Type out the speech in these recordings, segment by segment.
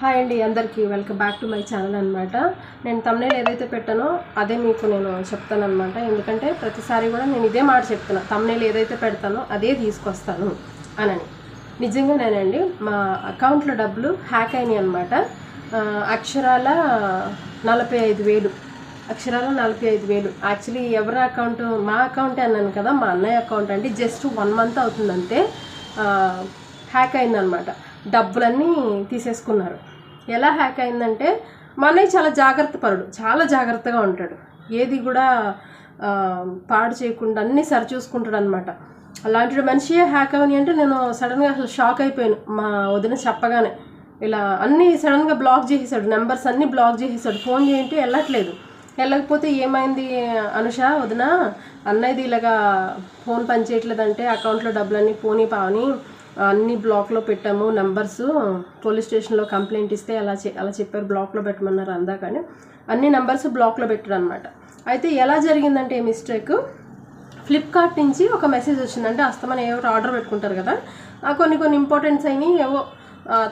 Hi అండి, అందరికీ welcome back to my channel అనమాట. నేను తమ్నేల్ ఏదైతే పెట్టానో అదే మీకు నేను చెప్తాను అనమాట. ఎందుకంటే ప్రతిసారి కూడా నేను ఇదే మాట చెప్తున్నా, తమ్నేల్ ఏదైతే పెడతానో అదే తీసుకొస్తాను అనని. నిజంగానేనండి, మా అకౌంట్లో డబ్బులు హ్యాక్ అయినాయి అనమాట. అక్షరాల 45,000 యాక్చువల్లీ ఎవరి అకౌంట్? మా అకౌంటే అన్నాను కదా, మా అన్నయ్య అకౌంట్ అండి. జస్ట్ 1 మంత్ అవుతుందంతే హ్యాక్ అయిందనమాట. డబ్బులన్నీ తీసేసుకున్నారు. ఎలా హ్యాక్ అయిందంటే, మా అన్నయ్య చాలా జాగ్రత్తగా ఉంటాడు. ఏది కూడా పాడు చేయకుండా అన్నీ సరిచూసుకుంటాడు అనమాట. అలాంటి మనిషియే హ్యాక్ అవని అంటే నేను సడన్గా అసలు షాక్ అయిపోయాను. మా వదిన చెప్పగానే ఇలా అన్నీ సడన్గా బ్లాక్ చేసేసాడు, నెంబర్స్ అన్నీ బ్లాక్ చేసేసాడు. ఫోన్ చేయంటే వెళ్ళకపోతే ఏమైంది అనుష వదిన, అన్నయ్యది ఇలాగా ఫోన్ పనిచేయట్లేదంటే అకౌంట్లో డబ్బులన్నీ పోనీ పావని అన్నీ బ్లాక్లో పెట్టాము, నెంబర్స్ పోలీస్ స్టేషన్లో కంప్లైంట్ ఇస్తే అలా చెప్పారు, బ్లాక్లో పెట్టమన్నారు అందాకని అన్ని నెంబర్స్ బ్లాక్లో పెట్టాడు అనమాట. అయితే ఎలా జరిగిందంటే మిస్టేక్, ఫ్లిప్కార్ట్ నుంచి ఒక మెసేజ్ వచ్చిందంటే, అస్తమని ఎవరు ఆర్డర్ పెట్టుకుంటారు కదా, కొన్ని ఇంపార్టెంట్స్ అయినాయి ఏవో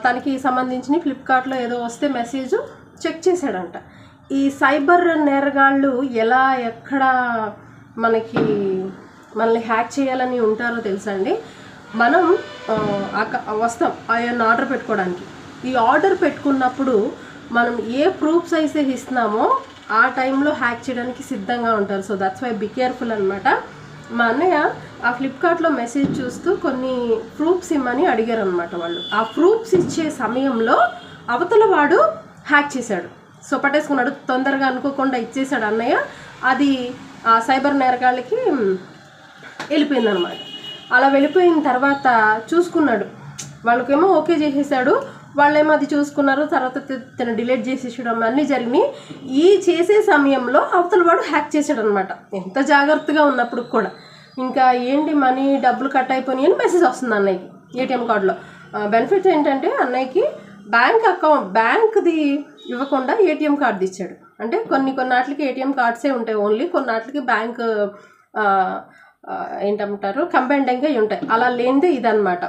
తనకి సంబంధించినవి ఫ్లిప్కార్ట్లో ఏదో వస్తే మెసేజ్ చెక్ చేశాడంట. ఈ సైబర్ నేరగాళ్ళు ఎలా ఎక్కడ మనల్ని హ్యాక్ చేయాలని ఉంటారో తెలుసా అండి. మనం వస్తాం ఆయన ఆర్డర్ పెట్టుకోవడానికి. ఈ ఆర్డర్ పెట్టుకున్నప్పుడు మనం ఏ ప్రూఫ్స్ అయితే ఇస్తున్నామో ఆ టైంలో హ్యాక్ చేయడానికి సిద్ధంగా ఉంటారు. So that's why be careful అనమాట. మా అన్నయ్య ఆ ఫ్లిప్కార్ట్లో మెసేజ్ చూస్తూ కొన్ని ప్రూఫ్స్ ఇమ్మని అడిగారు అనమాట. వాళ్ళు ఆ ప్రూఫ్స్ ఇచ్చే సమయంలో అవతల వాడు హ్యాక్ చేశాడు. సో పట్టేసుకున్నాడు, తొందరగా అనుకోకుండా ఇచ్చేసాడు అన్నయ్య. అది ఆ సైబర్ నేరగాళ్ళకి వెళ్ళిపోయిందనమాట. అలా వెళ్ళిపోయిన తర్వాత చూసుకున్నాడు, వాళ్ళకేమో ఓకే చేసేసాడు, వాళ్ళేమో అది చూసుకున్నారు. తర్వాత తను డిలీట్ చేసేసాడు, అన్నీ జరిగినాయి. ఈ చేసే సమయంలో అవతల వాడు హ్యాక్ చేశాడు అనమాట. ఎంత జాగ్రత్తగా ఉన్నప్పుడు కూడా. ఇంకా ఏంటి మనీ డబ్బులు కట్ అయిపోయినాయి అని మెసేజ్ వస్తుంది అన్నయ్యకి ఏటీఎం కార్డులో. బెనిఫిట్ ఏంటంటే అన్నయ్యకి బ్యాంక్ది ఇవ్వకుండా ఏటీఎం కార్డు ఇచ్చాడు. అంటే కొన్ని వాటికి ఏటీఎం కార్డ్సే ఉంటాయి ఓన్లీ, కొన్ని వాటికి బ్యాంక్ ఏంటంటారు కంబైండ్ అయి ఉంటాయి. అలా లేనిదే ఇదనమాట.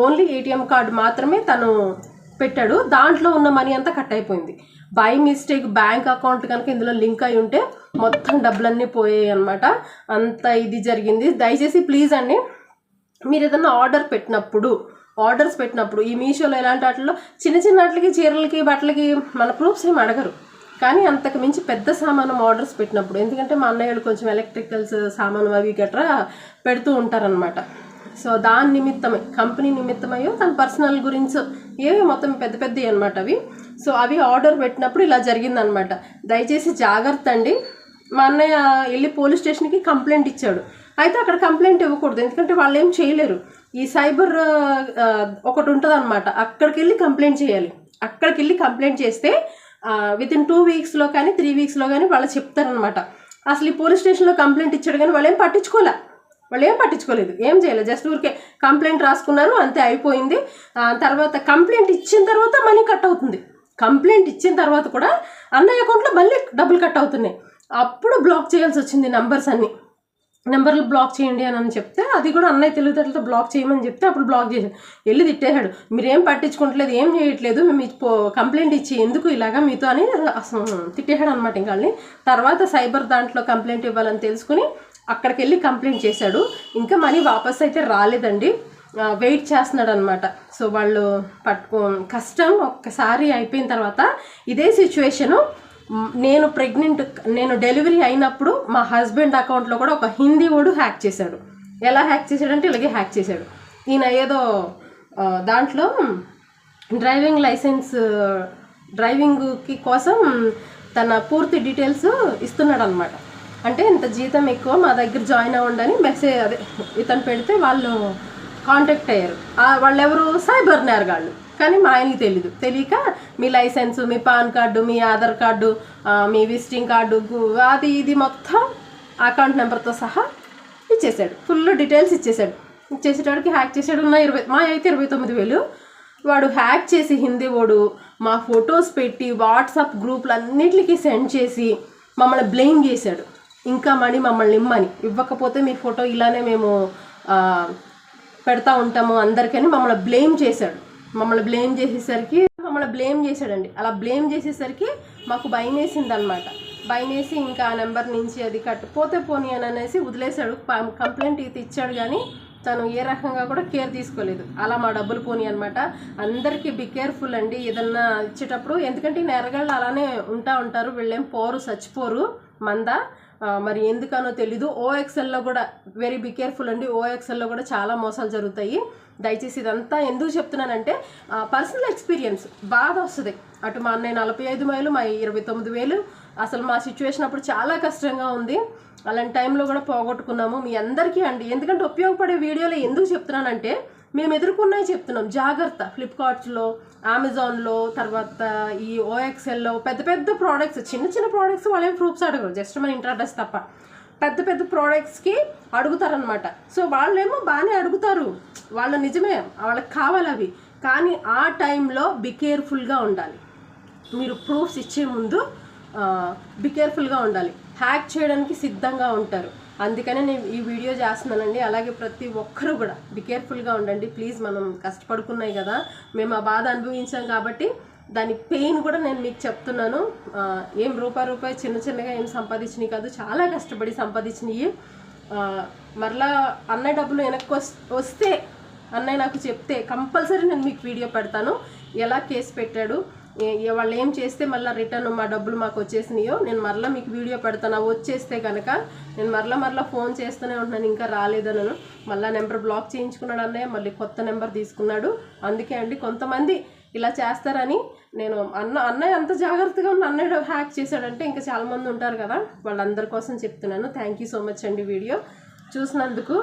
ఓన్లీ ఏటీఎం కార్డు మాత్రమే తను పెట్టాడు. దాంట్లో ఉన్న మనీ అంతా కట్ అయిపోయింది. బై మిస్టేక్ బ్యాంక్ అకౌంట్ కనుక ఇందులో లింక్ అయి ఉంటే మొత్తం డబ్బులన్నీ పోయాయి అనమాట. అంత ఇది జరిగింది. దయచేసి ప్లీజ్ అండి, మీరు ఏదన్నా ఆర్డర్స్ పెట్టినప్పుడు ఈ మీషోలో ఇలాంటి వాటిల్లో చిన్న వాటికి చీరలకి బట్టలకి మన ప్రూఫ్స్ ఏమి అడగరు. కానీ అంతకు మించి పెద్ద సామాను ఆర్డర్స్ పెట్టినప్పుడు, ఎందుకంటే మా అన్నయ్యలు కొంచెం ఎలక్ట్రికల్స్ సామాను అవి గట్రా పెడుతూ ఉంటారనమాట. సో దాని నిమిత్తమై, కంపెనీ నిమిత్తమయ్యో తన పర్సనల్ గురించి ఏవి మొత్తం పెద్దవి అనమాట అవి. సో అవి ఆర్డర్ పెట్టినప్పుడు ఇలా జరిగిందనమాట. దయచేసి జాగ్రత్త అండి. మా అన్నయ్య వెళ్ళి పోలీస్ స్టేషన్కి కంప్లైంట్ ఇచ్చాడు. అయితే అక్కడ కంప్లైంట్ ఇవ్వకూడదు, ఎందుకంటే వాళ్ళు ఏం చేయలేరు. ఈ సైబర్ ఒకటి ఉంటుంది అనమాట, అక్కడికి వెళ్ళి కంప్లైంట్ చేయాలి. అక్కడికి వెళ్ళి కంప్లైంట్ చేస్తే వితిన్ 2 వీక్స్లో కానీ 3 వీక్స్లో కానీ వాళ్ళు చెప్తారనమాట. అసలు ఈ పోలీస్ స్టేషన్లో కంప్లైంట్ ఇచ్చాడు కానీ వాళ్ళు ఏం పట్టించుకోలేదు, ఏం చేయలేదు. జస్ట్ ఊరికే కంప్లైంట్ రాసుకున్నారు, అంతే అయిపోయింది. తర్వాత కంప్లైంట్ ఇచ్చిన తర్వాత మనీ కట్ అవుతుంది. కంప్లైంట్ ఇచ్చిన తర్వాత కూడా అన్నయ్య అకౌంట్లో మళ్ళీ డబ్బులు కట్ అవుతున్నాయి. అప్పుడు బ్లాక్ చేయాల్సి వచ్చింది. నెంబర్లు బ్లాక్ చేయండి అని చెప్తే, అది కూడా అన్నయ్య తెలివితేటలతో బ్లాక్ చేయమని చెప్తే అప్పుడు బ్లాక్ చేశాడు. వెళ్ళి తిట్టేశాడు, మీరేం పట్టించుకోవట్లేదు, ఏం చేయట్లేదు, మేము కంప్లైంట్ ఇచ్చి ఎందుకు ఇలాగా మీతో అని తిట్టేశాడు అనమాట. ఇంకా తర్వాత సైబర్ దాంట్లో కంప్లైంట్ ఇవ్వాలని తెలుసుకుని అక్కడికి వెళ్ళి కంప్లైంట్ చేశాడు. ఇంకా మనీ వాపస్ అయితే రాలేదండి, వెయిట్ చేస్తున్నాడు అనమాట. సో వాళ్ళు కష్టం ఒక్కసారి అయిపోయిన తర్వాత ఇదే సిచ్యువేషను. నేను డెలివరీ అయినప్పుడు మా హస్బెండ్ అకౌంట్లో కూడా ఒక హిందీ వాడు హ్యాక్ చేశాడు. ఎలా హ్యాక్ చేశాడంటే ఇలాగే హ్యాక్ చేశాడు. ఈయన ఏదో దాంట్లో డ్రైవింగ్కి కోసం తన పూర్తి డీటెయిల్స్ ఇస్తున్నాడు అనమాట. అంటే ఇంత జీతం ఎక్కువ, మా దగ్గర జాయిన్ అవ్వండి మెసేజ్ ఇతను పెడితే వాళ్ళు కాంటాక్ట్ అయ్యారు. వాళ్ళు ఎవరు? సైబర్ నేరగాళ్ళు. కానీ మా ఆయనకి తెలియక మీ లైసెన్స్, మీ పాన్ కార్డు, మీ ఆధార్ కార్డు, మీ విజిటింగ్ కార్డు, అది ఇది మొత్తం అకౌంట్ నెంబర్తో సహా ఇచ్చేసాడు. ఫుల్ డీటెయిల్స్ ఇచ్చేసేటాడికి హ్యాక్ చేసాడు. మా అయితే 29,000. వాడు హ్యాక్ చేసి హిందీ వాడు మా ఫొటోస్ పెట్టి వాట్సాప్ గ్రూపులు అన్నిటికీ సెండ్ చేసి మమ్మల్ని బ్లేమ్ చేశాడు. ఇంకా మమ్మల్ని ఇవ్వకపోతే మీ ఫోటో ఇలానే మేము పెడతా ఉంటాము అందరికని మమ్మల్ని బ్లేమ్ చేశాడు. మమ్మల్ని బ్లేమ్ చేసేసరికి మమ్మల్ని మమ్మల్ని బ్లేమ్ చేశాడండి. అలా బ్లేమ్ చేసేసరికి మాకు భయం వేసింది అనమాట. భయం వేసి ఇంకా ఆ నెంబర్ నుంచి అది పోతే పోనీ అని అనేసి వదిలేశాడు. కంప్లైంట్ ఇది ఇచ్చాడు కానీ తను ఏ రకంగా కూడా కేర్ తీసుకోలేదు. అలా మా డబ్బులు పోనీ అనమాట. అందరికీ బి కేర్ఫుల్ అండి ఏదన్నా ఇచ్చేటప్పుడు, ఎందుకంటే నెరగాళ్ళు అలానే ఉంటారు, వీళ్ళేం పోరు, చచ్చిపోరు మంద. మరి ఎందుకనో తెలీదు. ఓఎక్స్ఎల్లో కూడా వెరీ బి కేర్ఫుల్ అండి. ఓఎక్స్ఎల్లో కూడా చాలా మోసాలు జరుగుతాయి. దయచేసి ఇదంతా ఎందుకు చెప్తున్నానంటే పర్సనల్ ఎక్స్పీరియన్స్ బాధ వస్తుంది. అటు మా అన్నయ్య 45,000, మా 29,000. అసలు మా సిచ్యువేషన్ అప్పుడు చాలా కష్టంగా ఉంది. అలాంటి టైంలో కూడా పోగొట్టుకున్నాము. మీ అందరికీ అండి, ఎందుకంటే ఉపయోగపడే వీడియోలో ఎందుకు చెప్తున్నానంటే మేము ఎదుర్కొన్నాయి చెప్తున్నాం. జాగ్రత్త. ఫ్లిప్కార్ట్స్లో, అమెజాన్లో, తర్వాత ఈ ఓఎక్స్ఎల్లో పెద్ద పెద్ద ప్రోడక్ట్స్, చిన్న చిన్న ప్రోడక్ట్స్ వాళ్ళేం ప్రూఫ్స్ అడగరు, జస్ట్ మన ఇంటర్ అడ్రస్ తప్ప. పెద్ద పెద్ద ప్రోడక్ట్స్కి అడుగుతారనమాట. సో వాళ్ళేమో బాగానే అడుగుతారు, వాళ్ళు నిజమే, వాళ్ళకి కావాలి అవి. కానీ ఆ టైంలో బి కేర్ఫుల్గా ఉండాలి. మీరు ప్రూఫ్స్ ఇచ్చే ముందు బి కేర్ఫుల్గా ఉండాలి. హ్యాక్ చేయడానికి సిద్ధంగా ఉంటారు. అందుకనే నేను ఈ వీడియో చేస్తున్నానండి. అలాగే ప్రతి ఒక్కరూ కూడా బి కేర్ఫుల్గా ఉండండి ప్లీజ్. మనం కష్టపడుకున్నాయి కదా, మేము ఆ బాధ అనుభవించాం కాబట్టి దాని పెయిన్ కూడా నేను మీకు చెప్తున్నాను. ఏం రూపాయి చిన్న చిన్నగా ఏం సంపాదించినవి కాదు, చాలా కష్టపడి సంపాదించినవి. మరలా అన్నయ్య డబ్బులు వెనక్కి వస్తే అన్నయ్య నాకు చెప్తే కంపల్సరీ నేను మీకు వీడియో పెడతాను. ఎలా కేసు పెట్టాడు, వాళ్ళు ఏం చేస్తే మళ్ళీ రిటర్న్ మా డబ్బులు మాకు వచ్చేసినాయో నేను మరలా మీకు వీడియో పెడతాను. వచ్చేస్తే కనుక నేను మరలా ఫోన్ చేస్తూనే ఉంటున్నాను, ఇంకా రాలేదనను. మళ్ళీ నెంబర్ బ్లాక్ చేయించుకున్నాడు అన్నయ్య, మళ్ళీ కొత్త నెంబర్ తీసుకున్నాడు. అందుకే అండి కొంతమంది ఇలా చేస్తారని నేను అన్నయ్య అంత జాగ్రత్తగా ఉన్న అన్నయ్య హ్యాక్ చేశాడంటే ఇంకా చాలామంది ఉంటారు కదా, వాళ్ళందరి కోసం చెప్తున్నాను. థ్యాంక్ యూ సో మచ్ అండి వీడియో చూసినందుకు.